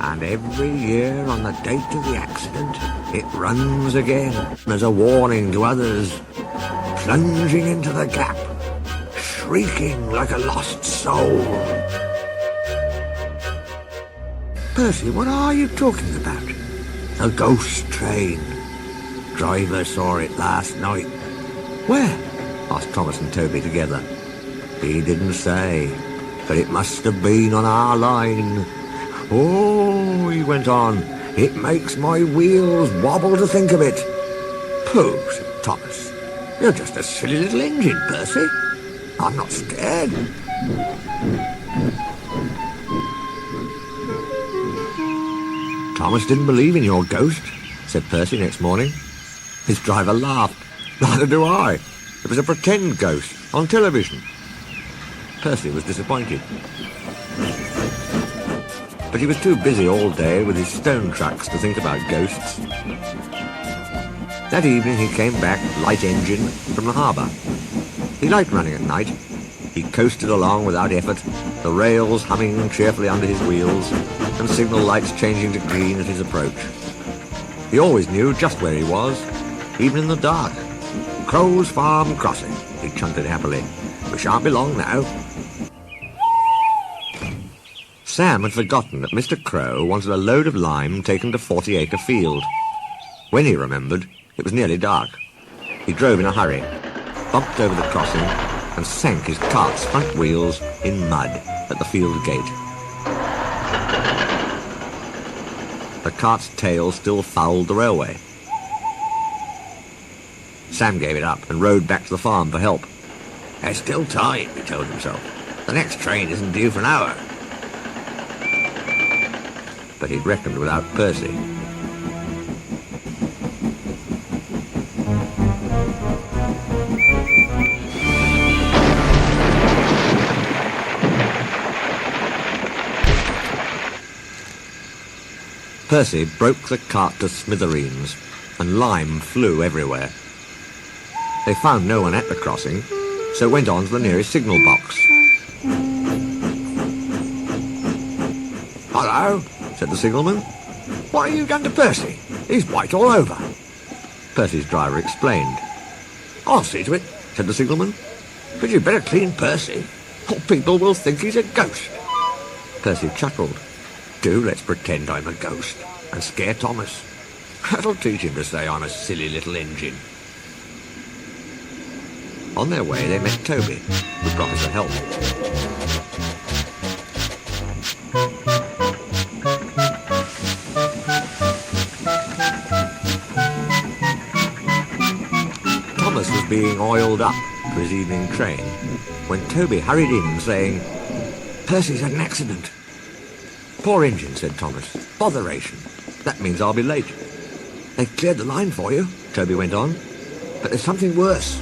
And every year on the date of the accident, it runs again as a warning to others, plunging into the gap, shrieking like a lost soul. Percy, what are you talking about? A ghost train. Driver saw it last night. Where? Asked Thomas and Toby together. He didn't say, but it must have been on our line. Oh, he went on, it makes my wheels wobble to think of it. Pooh, said Thomas. You're just a silly little engine, Percy. I'm not scared. Thomas didn't believe in your ghost, said Percy next morning. His driver laughed. Neither do I. It was a pretend ghost on television. Percy was disappointed. But he was too busy all day with his stone trucks to think about ghosts. That evening he came back, light engine, from the harbour. He liked running at night. He coasted along without effort, the rails humming cheerfully under his wheels, and signal lights changing to green at his approach. He always knew just where he was, even in the dark. Crow's Farm Crossing, he chanted happily. We shan't be long now. Sam had forgotten that Mr. Crow wanted a load of lime taken to 40-acre field. When he remembered, it was nearly dark. He drove in a hurry, bumped over the crossing, and sank his cart's front wheels in mud at the field gate. The cart's tail still fouled the railway. Sam gave it up and rode back to the farm for help. There's still time, he told himself. The next train isn't due for an hour. But he'd reckoned without Percy. Percy broke the cart to smithereens, and lime flew everywhere. They found no one at the crossing, so went on to the nearest signal box. Hello, said the signalman. What have you done to Percy? He's white all over. Percy's driver explained. I'll see to it, said the signalman. But you'd better clean Percy, or people will think he's a ghost. Percy chuckled. Do let's pretend I'm a ghost and scare Thomas. That'll teach him to say I'm a silly little engine. On their way, they met Toby, who promised to help. Thomas was being oiled up for his evening train when Toby hurried in, saying, Percy's had an accident. Poor engine, said Thomas. Botheration. That means I'll be late. They've cleared the line for you, Toby went on. But there's something worse.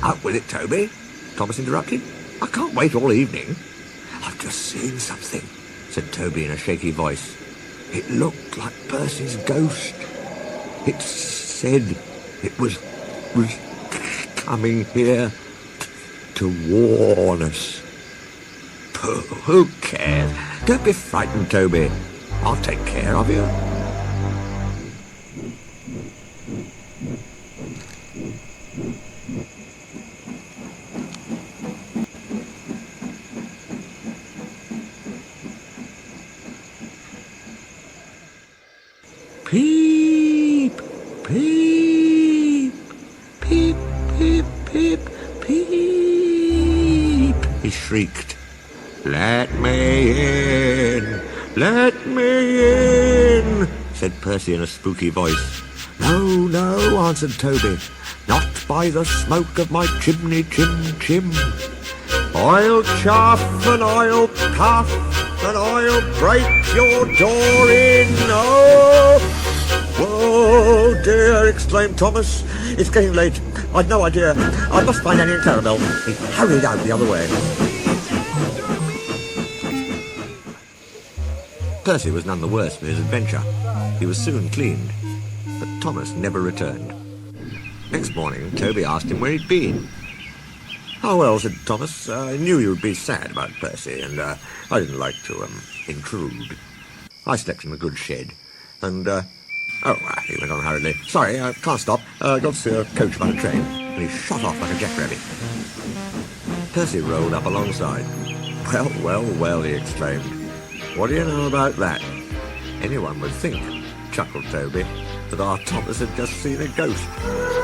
Out with it, Toby, Thomas interrupted. I can't wait all evening. I've just seen something, said Toby in a shaky voice. It looked like Percy's ghost. It said it was coming here to warn us. Pooh, who cares? Don't be frightened, Toby. I'll take care of you. Peep, peep, peep, peep, peep, peep, he shrieked. Let me in, let me in, said Percy in a spooky voice. No, no, answered Toby, not by the smoke of my chimney, chim. I'll chaff and I'll puff and I'll break your door in, oh! Whoa, dear, exclaimed Thomas. It's getting late. I'd no idea. I must find Annie and Clarabelle. He hurried out the other way. Percy was none the worse for his adventure. He was soon cleaned. But Thomas never returned. Next morning, Toby asked him where he'd been. Oh, well, said Thomas, I knew you'd be sad about Percy, and I didn't like to, intrude. I slept in a good shed. And, he went on hurriedly. Sorry, I can't stop. Got to see a coach by the train. And he shot off like a jackrabbit. Percy rolled up alongside. Well, well, well, he exclaimed. What do you know about that? Anyone would think, chuckled Toby, that our Thomas had just seen a ghost.